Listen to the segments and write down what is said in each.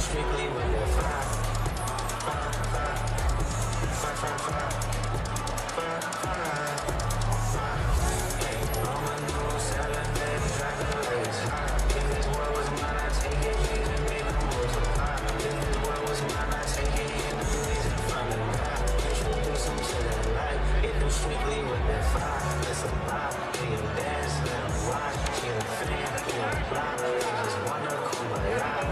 strictly with the fire. I'm a new selling baby, driving the race. If this world was mine, I'd take it, please, and make them multiply. If this world was mine, I'd take it, hit the ways in front of God. Introduce them to that life, hit them strictly with that fire. It's a vibe, they can dance, let them watch. She a fan, he a block, they just wanna kumbaya.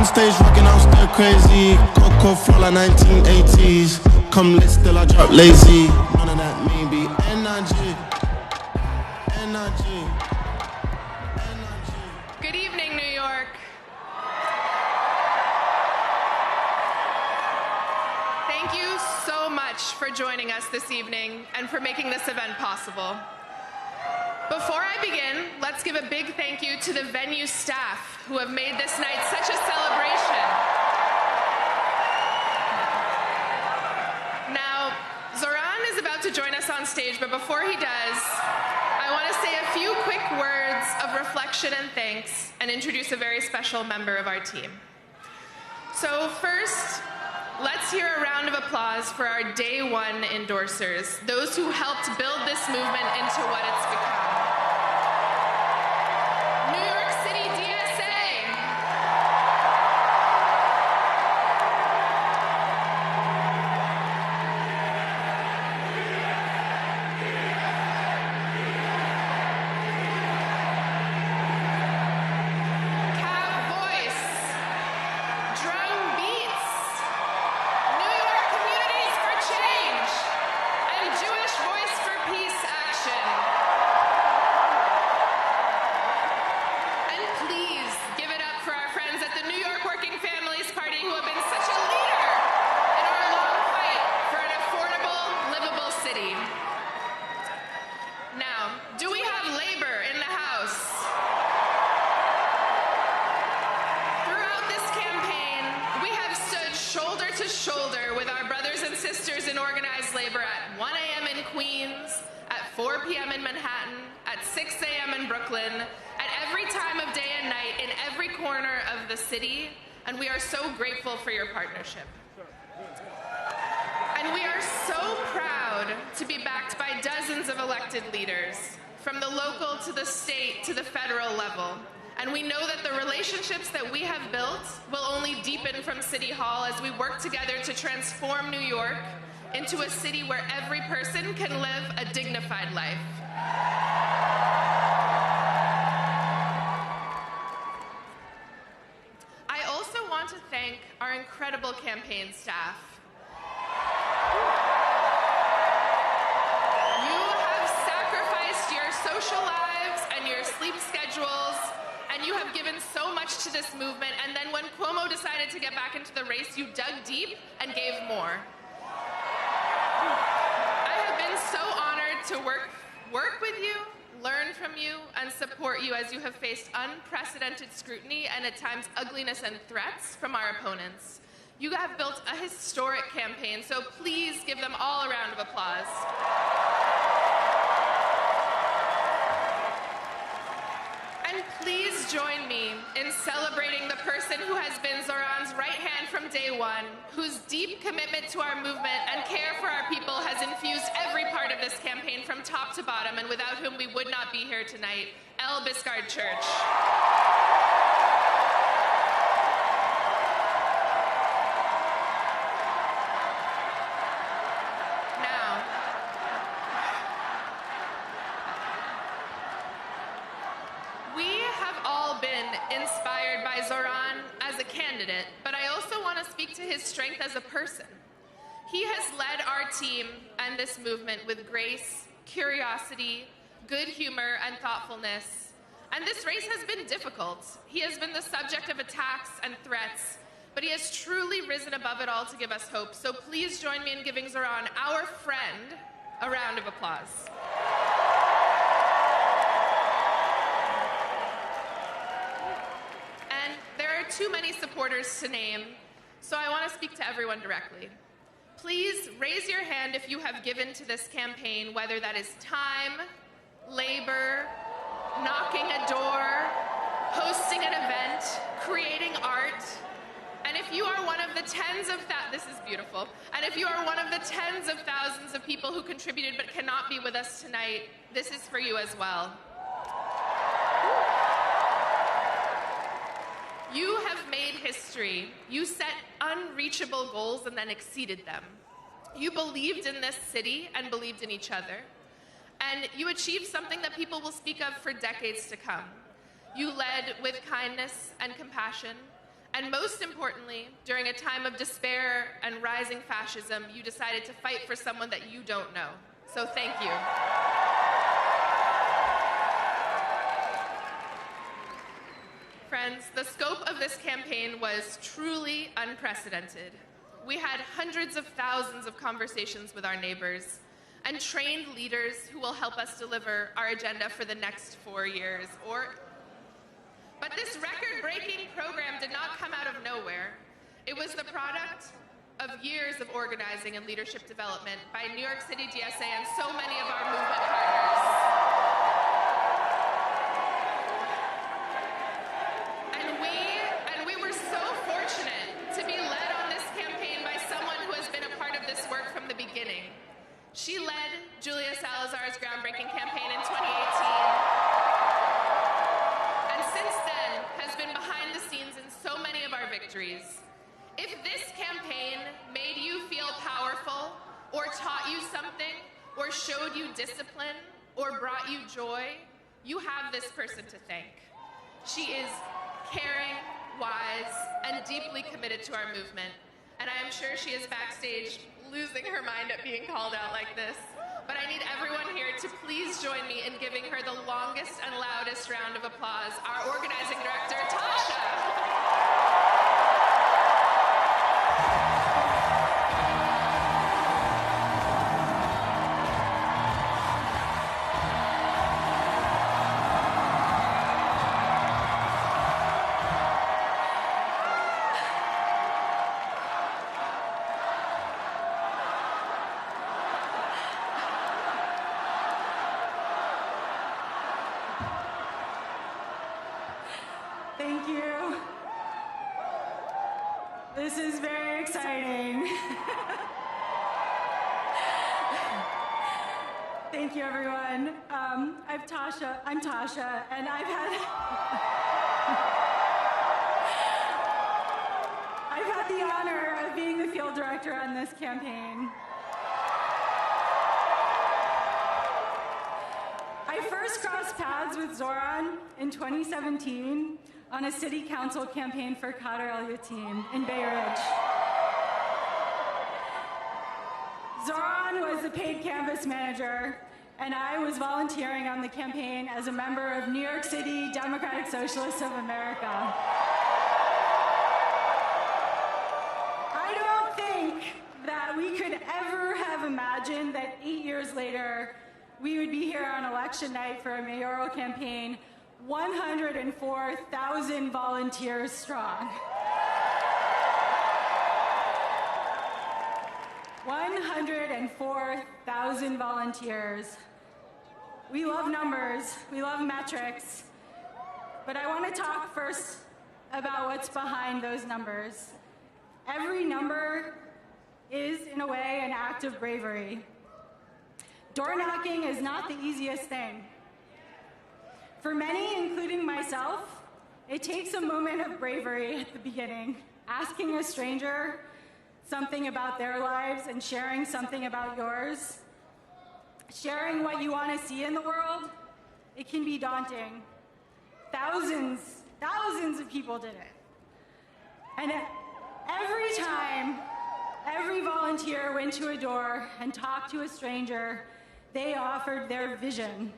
Stage rocking, I'm still crazy. Coco flow like 1980s. Come lit, still I drop lazy. None of that mean be energy. Good evening, New York. Thank you so much for joining us this evening and for making this event possible. Before I begin, let's give a big thank you to the venue staff who have made this night such a celebration. Now, Zohran is about to join us on stage, but before he does, I want to say a few quick words of reflection and thanks and introduce a very special member of our team. So first, let's hear a round of applause for our day one endorsers, those who helped build this movement into what it's become. New York City DSA. Cab Voice. Drum Beats. New York Communities for Change. And Jewish Voice for Peace Action. And please give it up for our friends at the New York Working Families Party who have been such a leader in our long fight for an affordable, livable city. Now, do we have labor in the house? Throughout this campaign, we have stood shoulder to shoulder with our brothers and sisters in organized labor at 1 a.m. in Queens, at 4 p.m. in Manhattan, at 6 a.m. in Brooklyn, at every time of day and night in every corner of the city, and we are so grateful for your partnership. And we are so proud to be backed by dozens of elected leaders, from the local to the state to the federal level. And we know that the relationships that we have built will only deepen from City Hall as we work together to transform New York into a city where every person can live a dignified life. I also want to thank our incredible campaign staff. You have sacrificed your social lives and your sleep schedules, and you have given so much to this movement, and then when Cuomo decided to get back into the race, you dug deep and gave more. I have been so honored to work with you, learn from you, and support you as you have faced unprecedented scrutiny and at times ugliness and threats from our opponents. You have built a historic campaign, so please give them all a round of applause. And please join me in celebrating the person who has been Zohran's right hand from day one, whose deep commitment to our movement and care for our people has infused every part of this campaign from top to bottom, and without whom we would not be here tonight, El Biscard Church. Inspired by Zohran as a candidate, but I also want to speak to his strength as a person. He has led our team and this movement with grace, curiosity, good humor, and thoughtfulness. And this race has been difficult. He has been the subject of attacks and threats, but he has truly risen above it all to give us hope. So please join me in giving Zohran, our friend, a round of applause. Too many supporters to name, so I want to speak to everyone directly. Please raise your hand if you have given to this campaign, whether that is time, labor, knocking a door, hosting an event, creating art. And if you are one of the this is beautiful. And if you are one of the tens of thousands of people who contributed but cannot be with us tonight, this is for you as well. You have made history. You set unreachable goals and then exceeded them. You believed in this city and believed in each other. And you achieved something that people will speak of for decades to come. You led with kindness and compassion. And most importantly, during a time of despair and rising fascism, you decided to fight for someone that you don't know. So thank you. Friends, the scope of this campaign was truly unprecedented. We had hundreds of thousands of conversations with our neighbors and trained leaders who will help us deliver our agenda for the next 4 years. But this record-breaking program did not come out of nowhere. It was the product of years of organizing and leadership development by New York City DSA and so many of our movement partners. She led Julia Salazar's groundbreaking campaign in 2018, and since then has been behind the scenes in so many of our victories. If this campaign made you feel powerful, or taught you something, or showed you discipline, or brought you joy, you have this person to thank. She is caring, wise, and deeply committed to our movement, and I am sure she is backstage losing her mind at being called out like this. But I need everyone here to please join me in giving her the longest and loudest round of applause, our organizing director, Tasha. Thank you. This is very exciting. Thank you, everyone. I'm Tasha, and I've had the honor of being the field director on this campaign. I first crossed paths with Zohran in 2017 on a city council campaign for Kader El-Yatim in Bay Ridge. Zohran was the paid canvas manager, and I was volunteering on the campaign as a member of New York City Democratic Socialists of America. I don't think that we could ever have imagined that 8 years later, we would be here on election night for a mayoral campaign 104,000 volunteers strong. 104,000 volunteers. We love numbers, we love metrics, but I want to talk first about what's behind those numbers. Every number is, in a way, an act of bravery. Door knocking is not the easiest thing. For many, including myself, it takes a moment of bravery at the beginning, asking a stranger something about their lives and sharing something about yours. Sharing what you want to see in the world, it can be daunting. Thousands of people did it. And every time, every volunteer went to a door and talked to a stranger, they offered their vision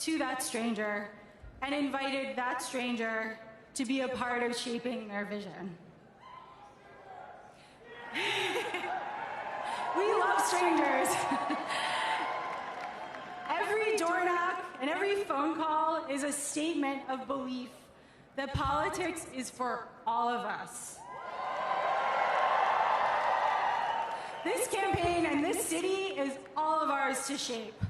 to that stranger and invited that stranger to be a part of shaping their vision. We love strangers. Every door knock and every phone call is a statement of belief that politics is for all of us. This campaign and this city is all of ours to shape.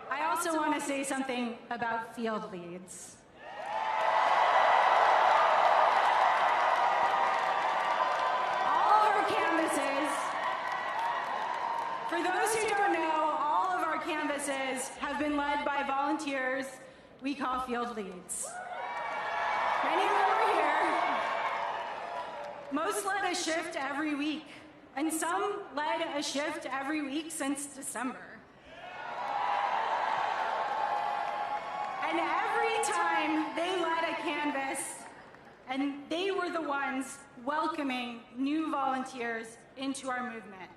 I also want to say something about field leads. All of our canvases, for those who don't know, all of our canvases have been led by volunteers we call field leads. Many of them are here. Most led a shift every week, and some led a shift every week since December. And every time they led a canvass, and they were the ones welcoming new volunteers into our movement.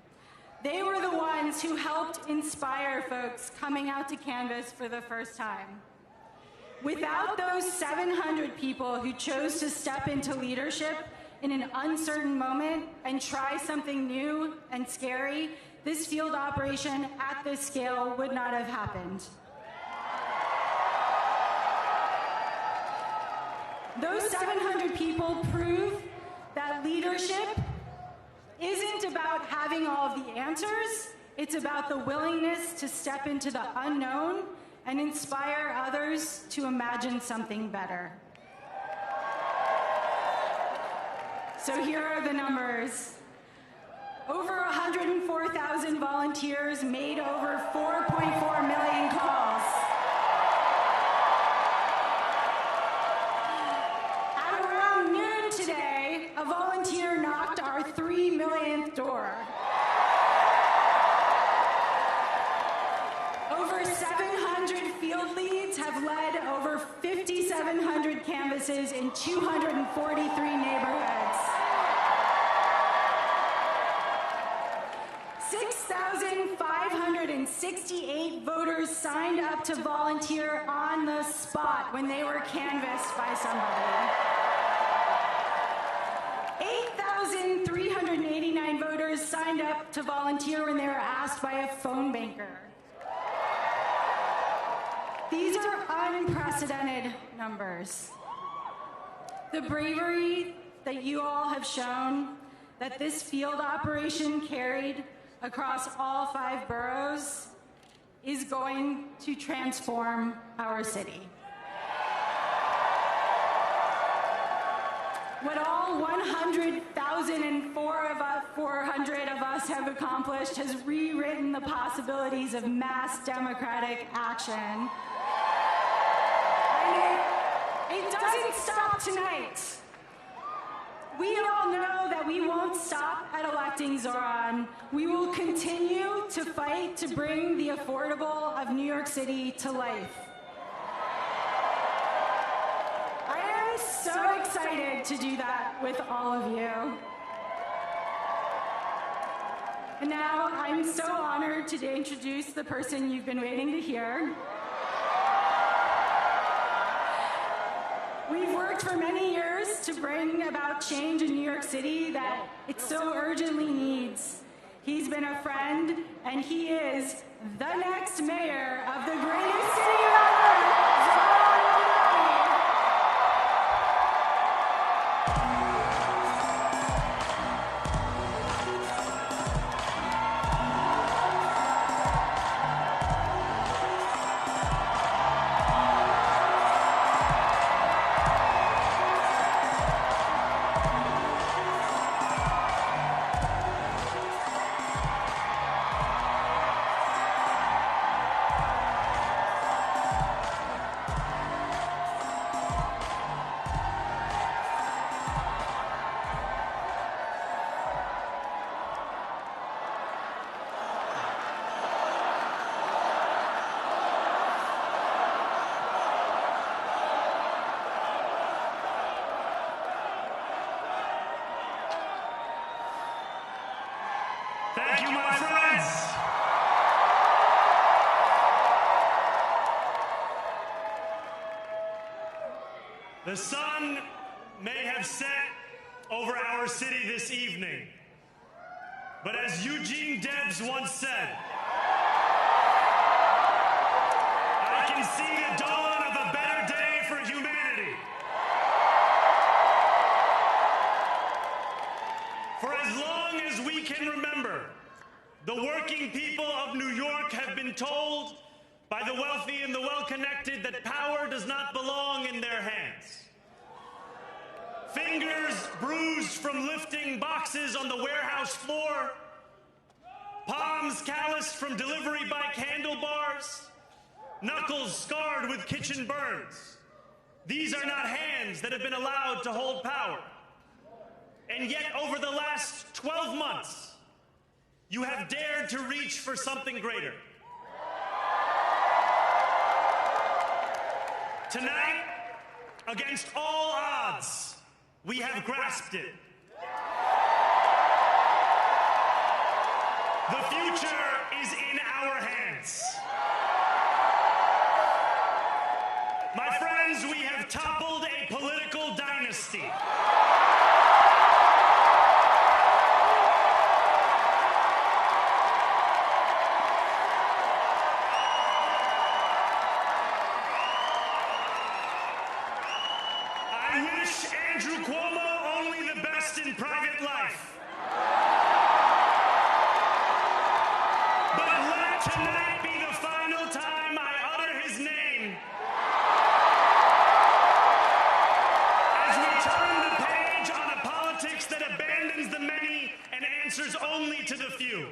They were the ones who helped inspire folks coming out to canvass for the first time. Without those 700 people who chose to step into leadership in an uncertain moment and try something new and scary, this field operation at this scale would not have happened. Those 700 people prove that leadership isn't about having all of the answers, it's about the willingness to step into the unknown and inspire others to imagine something better. So here are the numbers. Over 104,000 volunteers made over 4.4 million calls. At around noon today, a volunteer knocked our 3 millionth door. Over 700 field leads have led over 5,700 canvasses in 243 neighborhoods. 6,568 voters signed up to volunteer on the spot when they were canvassed by somebody. 8,389 voters signed up to volunteer when they were asked by a phone banker. These are unprecedented numbers. The bravery that you all have shown, that this field operation carried across all 5 boroughs, is going to transform our city. What all 100,400 of us have accomplished has rewritten the possibilities of mass democratic action. It doesn't stop tonight. We all know that we won't stop at electing Zohran. We will continue to fight to bring the affordable of New York City to life. I am so excited to do that with all of you. And now I'm so honored to introduce the person you've been waiting to hear. We've worked for many years to bring about change in New York City that it so urgently needs. He's been a friend, and he is the next mayor of the greatest city on earth, Zohran Mamdani. Thank you, my friends. The sun may have set over our city this evening, but as Eugene Debs once said, I can see the dawn of a better day for humanity. For as long as we can remember, the working people of New York have been told by the wealthy and the well-connected that power does not belong in their hands. Fingers bruised from lifting boxes on the warehouse floor, palms calloused from delivery bike handlebars, knuckles scarred with kitchen burns. These are not hands that have been allowed to hold power. And yet, over the last 12 months, you have dared to reach for something greater. Tonight, against all odds, we have grasped it. The future is in our hands. My friends, we have toppled a political dynasty. I wish Andrew Cuomo only the best in private life. But let tonight be the final time I utter his name as we turn the page on a politics that abandons the many and answers only to the few.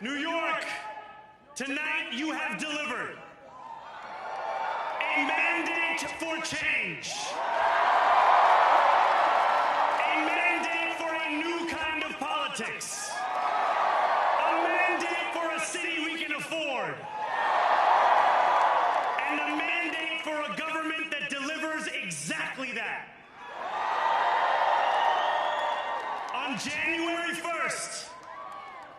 New York, tonight you have delivered a mandate for change. A mandate for a new kind of politics. A mandate for a city we can afford. And a mandate for a government that delivers exactly that. On January 1st,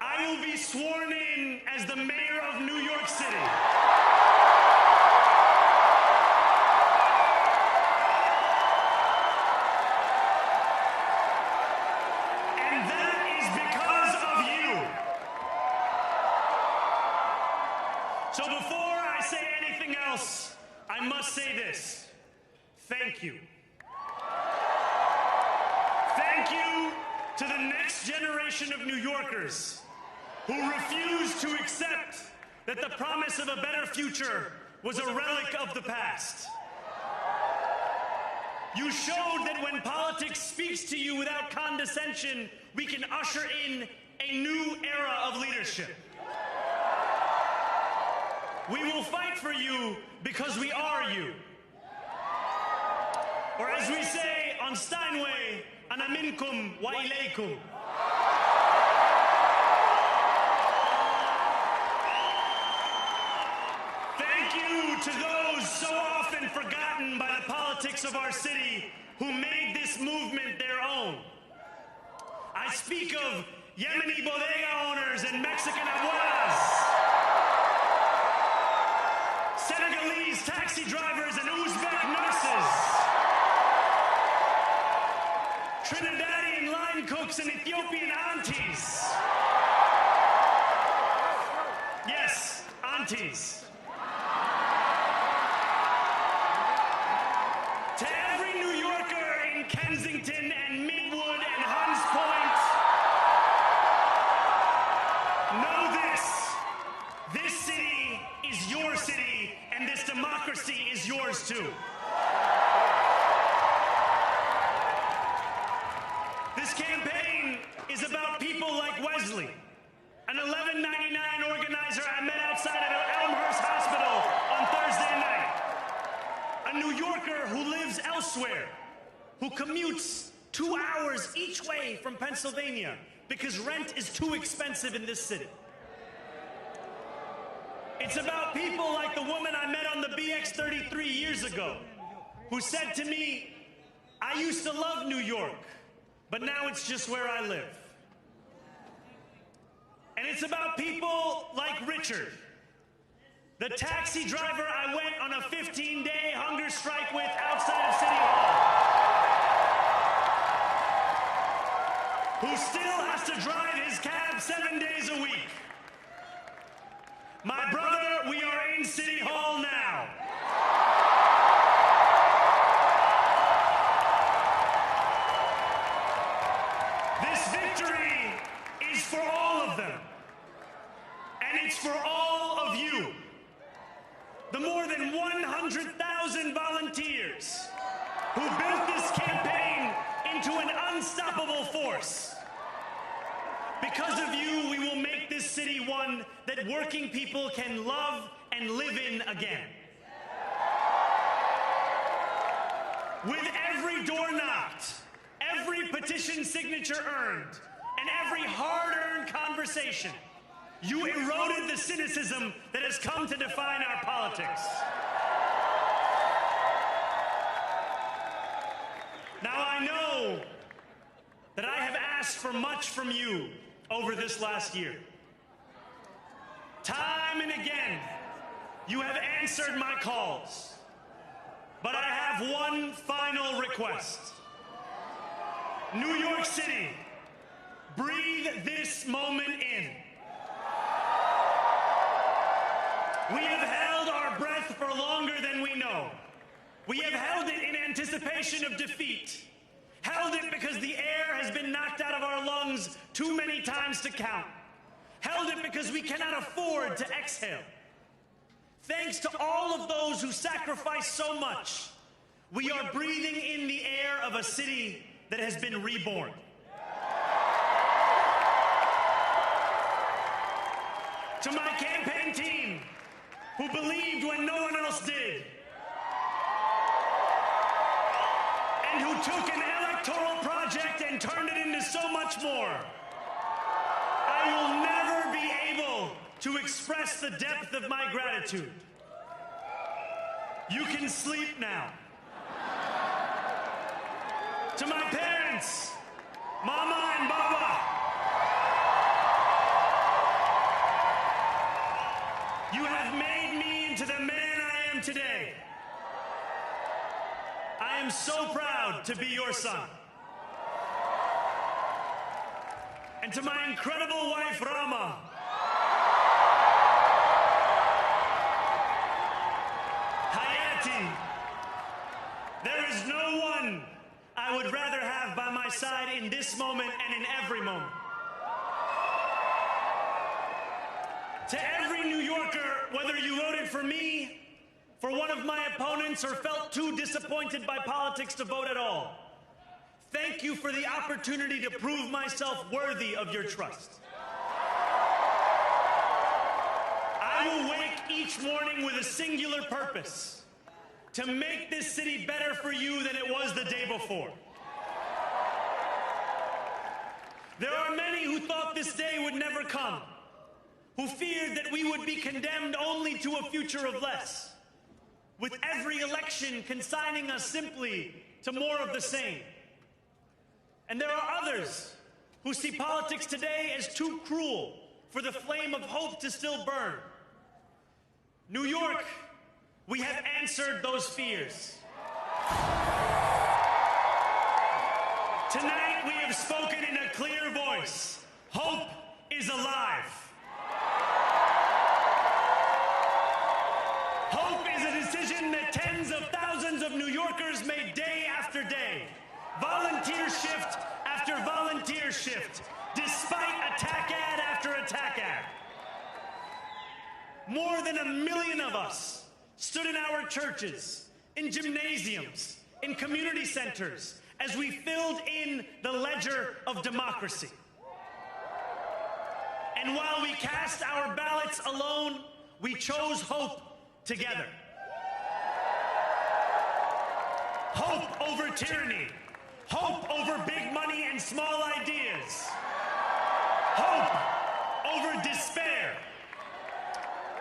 I will be sworn in as the mayor of New York City. And that is because of you. So before I say anything else, I must say this. Thank you. Thank you to the next generation of New Yorkers who refused to accept that the promise of a better future was a relic of the past. You showed that when politics speaks to you without condescension, we can usher in a new era of leadership. We will fight for you because we are you. Or as we say on Steinway, ana minkum wa ilaykum. Thank you to those so often forgotten by the politics of our city who made this movement their own. I speak of Yemeni bodega owners and Mexican abuelas, Senegalese taxi drivers and Uzbek nurses, Trinidadian line line cooks and Ethiopian aunties. Yes, aunties. To every New Yorker in Kensington and Midwood and Hunts Point, know this. This city is your city, and this democracy is yours too. This campaign is about people like Wesley, an $11.99 organizer I met outside of Elmhurst Hospital on Thursday night. A New Yorker who lives elsewhere, who commutes 2 hours each way from Pennsylvania because rent is too expensive in this city. It's about people like the woman I met on the BX 33 years ago, who said to me, I used to love New York, but now it's just where I live. And it's about people like Richard, the taxi driver I went on a 15-day hunger strike with outside of City Hall, who still has to drive his cab 7 days a week. My brother, we are in City Hall now. This victory is for all of them. And it's for all of you. The more than 100,000 volunteers who built this campaign into an unstoppable force. Because of you, we will make this city one that working people can love and live in again. With every door knocked, every petition signature earned, and every hard-earned conversation, you eroded the cynicism that has come to define our politics. Now I know that I have asked for much from you over this last year. Time and again, you have answered my calls. But I have one final request. New York City, breathe this moment in. We have held our breath for longer than we know. We have held it in anticipation of defeat. Held it because the air has been knocked out of our lungs too many times to count. Held it because we cannot afford to exhale. Thanks to all of those who sacrificed so much, we are breathing in the air of a city that has been reborn. To my campaign team, who believed when no one else did, and who took an electoral project and turned it into so much more, I will never be able to express the depth of my gratitude. You can sleep now. To my parents, Mama and Baba, you have made me into the man I am today. I am so proud to be your son. And to my incredible wife, Rama, Hayati, there is no one I would rather have by my side in this moment and in every moment. To every New Yorker, whether you voted for me, for one of my opponents, or felt too disappointed by politics to vote at all, thank you for the opportunity to prove myself worthy of your trust. I will wake each morning with a singular purpose: to make this city better for you than it was the day before. There are many who thought this day would never come, who feared that we would be condemned only to a future of less, with every election consigning us simply to more of the same. And there are others who see politics today as too cruel for the flame of hope to still burn. New York, we have answered those fears. Tonight we have spoken in a clear voice. Hope is alive. Hope is a decision that tens of thousands of New Yorkers made day after day, volunteer shift after volunteer shift, despite attack ad after attack ad. More than 1 million of us stood in our churches, in gymnasiums, in community centers, as we filled in the ledger of democracy. And while we cast our ballots alone, we chose hope together. Hope over tyranny. Hope over big money and small ideas. Hope over despair.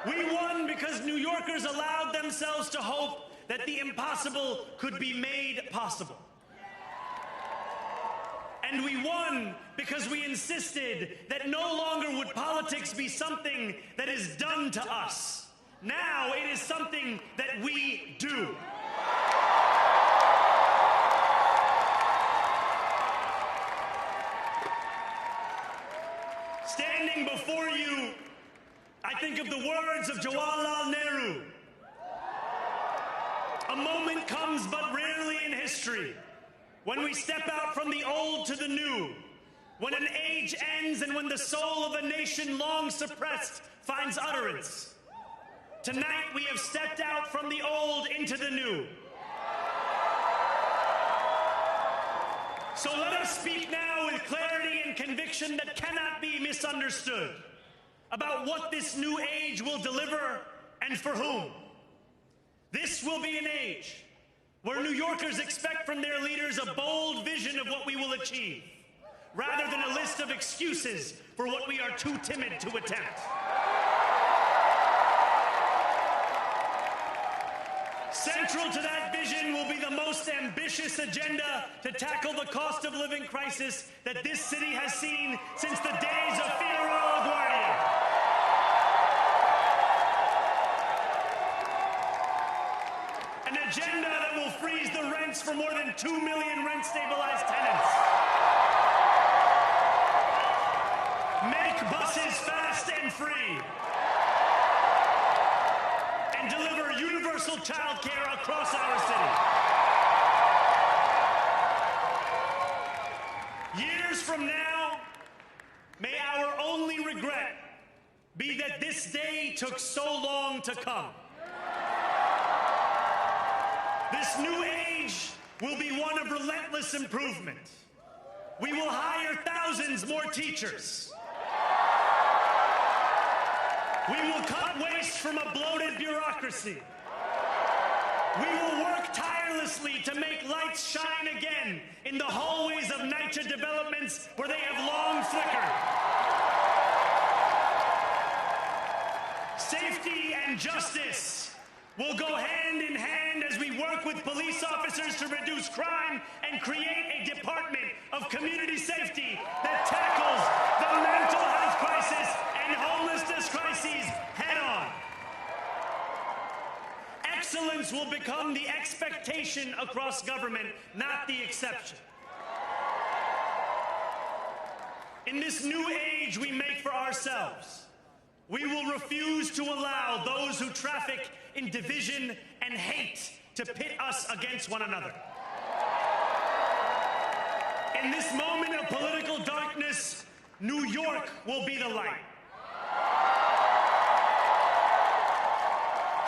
We won because New Yorkers allowed themselves to hope that the impossible could be made possible. And we won because we insisted that no longer would politics be something that is done to us. Now it is something that we do. Standing before you, I think of the words of Jawaharlal Nehru. A moment comes but rarely in history when we step out from the old to the new, when an age ends and when the soul of a nation long suppressed finds utterance. Tonight we have stepped out from the old into the new. So let us speak now with clarity and conviction that cannot be misunderstood about what this new age will deliver and for whom. This will be an age where New Yorkers expect from their leaders a bold vision of what we will achieve, rather than a list of excuses for what we are too timid to attempt. Central to that vision will be the most ambitious agenda to tackle the cost of living crisis that this city has seen since the days of Figueroa LaGuardia. An agenda that will freeze the rents for more than 2 million rent-stabilized tenants. Make buses fast and free. And deliver universal child care across our city. Years from now, may our only regret be that this day took so long to come. This new age will be one of relentless improvement. We will hire thousands more teachers. We will cut waste from a bloated bureaucracy. We will work tirelessly to make lights shine again in the hallways of NYCHA developments where they have long flickered. Safety and justice will go hand in hand as we work with police officers to reduce crime and create a department of community safety that tackles the mental health crisis and homelessness crises head on. Excellence will become the expectation across government, not the exception. In this new age we make for ourselves, we will refuse to allow those who traffic in division and hate to pit us against one another. In this moment of political darkness, New York will be the light.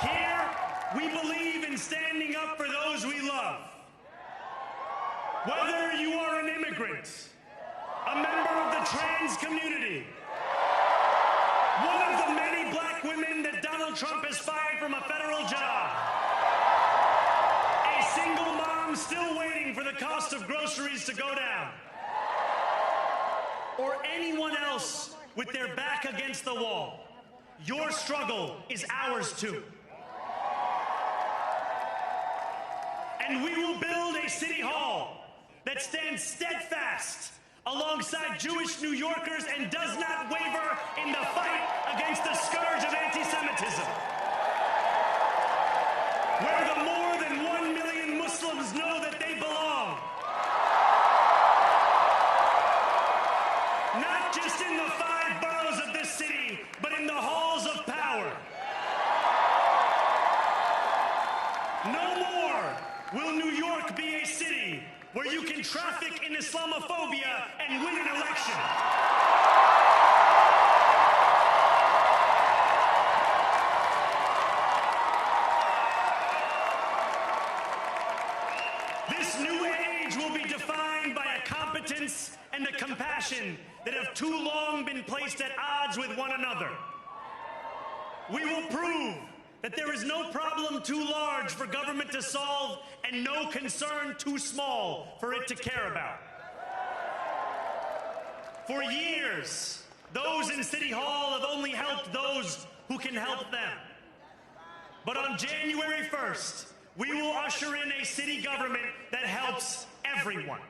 Here, we believe in standing up for those we love. Whether you are an immigrant, a member of the trans community, one of the many black women that Donald Trump has fired from a federal job, a single mom still waiting for the cost of groceries to go down, or anyone else with their back against the wall, your struggle is ours too. And we will build a city hall that stands steadfast alongside Jewish New Yorkers and does not waver in the fight against the scourge of anti-Semitism. Where the more than 1 million Muslims know that they belong. No more will New York be a city where you can traffic in Islamophobia and win an election. This new age will be defined by a competence and a compassion that have too long been placed at odds with one another. We will prove that there is no problem too large for government to solve and no concern too small for it to care about. For years, those in City Hall have only helped those who can help them. But on January 1st, we will usher in a city government that helps everyone.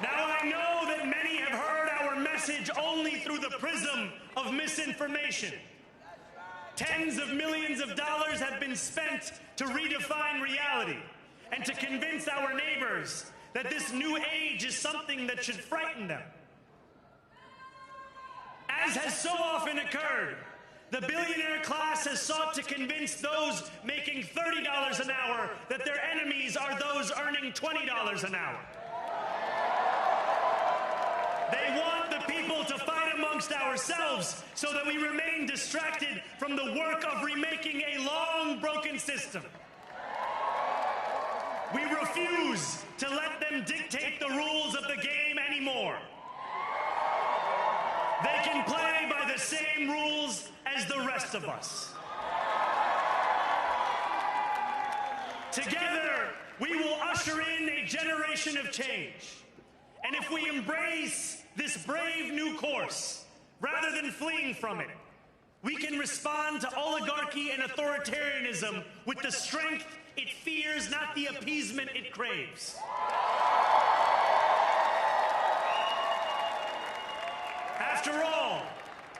Now, I know that many have heard our message only through the prism of misinformation. Tens of millions of dollars have been spent to redefine reality and to convince our neighbors that this new age is something that should frighten them. As has so often occurred, the billionaire class has sought to convince those making $30 an hour that their enemies are those earning $20 an hour. They want the people to fight amongst ourselves so that we remain distracted from the work of remaking a long broken system. We refuse to let them dictate the rules of the game anymore. They can play by the same rules as the rest of us. Together, we will usher in a generation of change. And if we embrace this brave new course, rather than fleeing from it, we can respond to oligarchy and authoritarianism with the strength it fears, not the appeasement it craves. After all,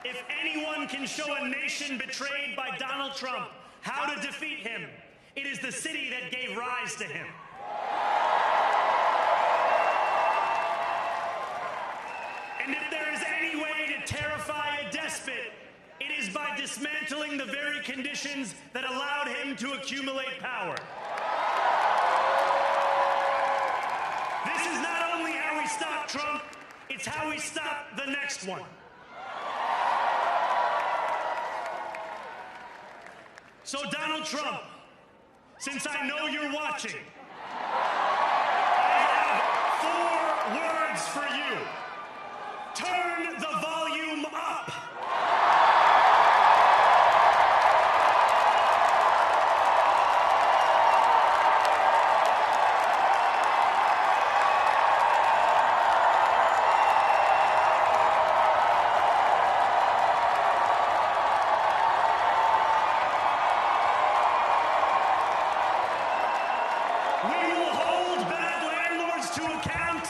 if anyone can show a nation betrayed by Donald Trump how to defeat him, it is the city that gave rise to him. And if there is any way to terrify a despot, it is by dismantling the very conditions that allowed him to accumulate power. This is not only how we stop Trump, it's how we stop the next one. So Donald Trump, since I know you're watching, I have 4 words for you. Turn the volume up. We will hold bad landlords to account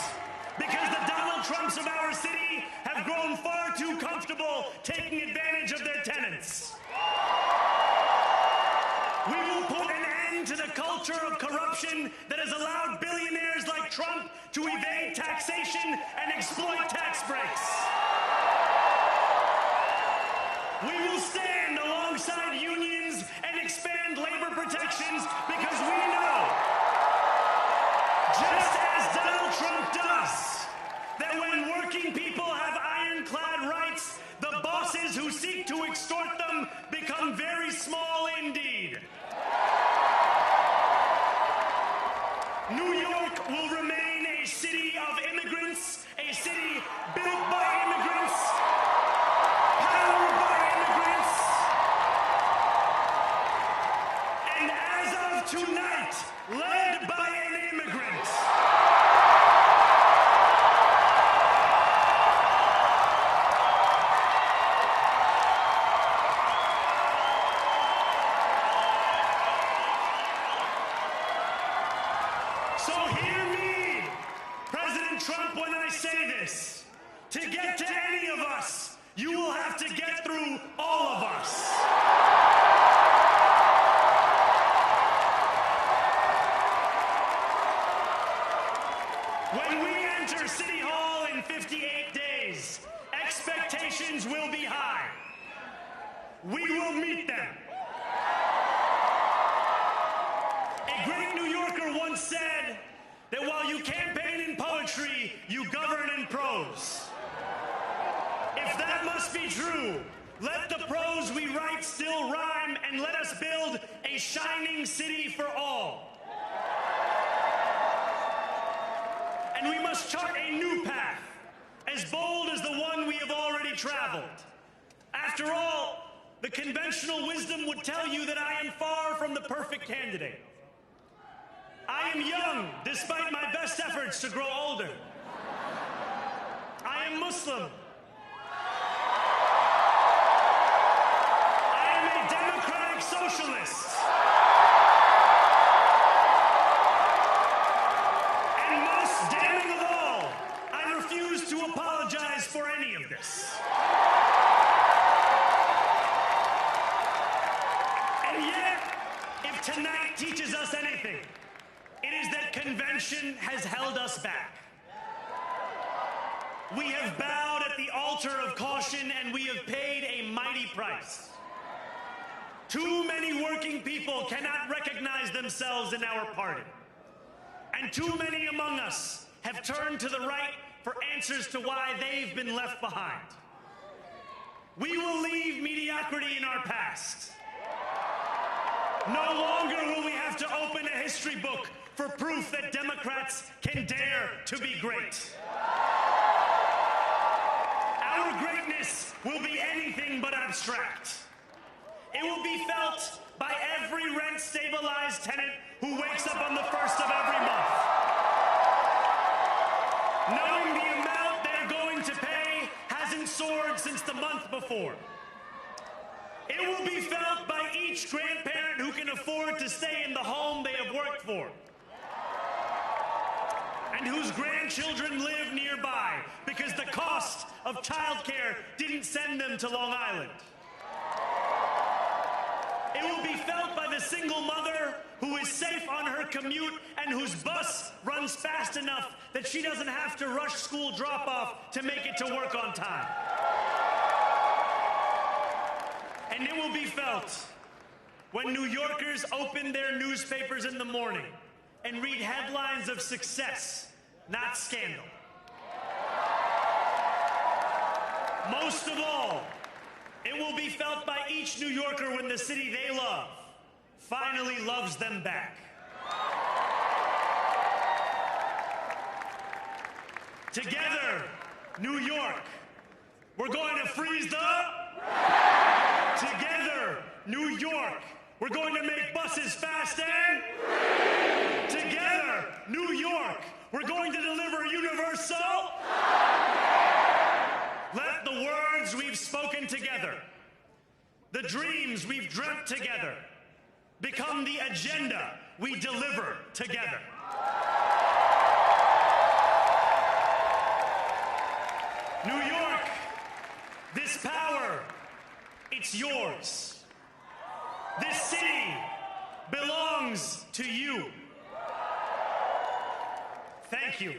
because the Donald Trumps of our city have grown far too comfortable taking advantage of their tenants. We will put an end to the culture of corruption that has allowed billionaires like Trump to evade taxation and exploit tax breaks. We will stand alongside unions and expand labor protections because we know, just as Donald Trump does, that when working people have ironclad rights, the bosses who seek to extort them become very small indeed. New York will remain a city of immigrants, a city built by immigrants, powered by immigrants, and as of tonight, led by an immigrant. So hear me, President Trump, when I say this. To get to any of us, you will have to get through all of us. When we enter City Hall in 58 days, expectations will be high. we will meet them. A great New Yorker once said that while you campaign in poetry, you govern in prose. If that must be true, let the prose we write still rhyme, and let us build a shining city for all. And we must chart a new path, as bold as the one we have already traveled. After all, the conventional wisdom would tell you that I am far from the perfect candidate. I am young, despite my best efforts to grow older. I am Muslim. I am a democratic socialist. And most damning of all, I refuse to apologize for any of this. And yet, if tonight teaches us anything, it is that convention has held us back. We have bowed at the altar of caution, and we have paid a mighty price. Too many working people cannot recognize themselves in our party. And too many among us have turned to the right for answers to why they've been left behind. We will leave mediocrity in our past. No longer will we have to open a history book for proof that Democrats can dare to be great. Our greatness will be anything but abstract. It will be felt by every rent-stabilized tenant who wakes up on the first of every month, knowing the amount they're going to pay hasn't soared since the month before. It will be felt by each grandparent who can afford to stay in the home they have worked for, and whose grandchildren live nearby because the cost of childcare didn't send them to Long Island. It will be felt by the single mother who is safe on her commute and whose bus runs fast enough that she doesn't have to rush school drop-off to make it to work on time. And it will be felt when New Yorkers open their newspapers in the morning and read headlines of success, not scandal. Most of all, it will be felt by each New Yorker when the city they love finally loves them back. Together, New York, we're going to freeze the... Together, New York, we're going to make buses fast and... Together, New York, we're going to deliver universal... Let the words we've spoken together, the dreams we've dreamt together, become the agenda we deliver together. New York, this power, it's yours. This city belongs to you. Thank you.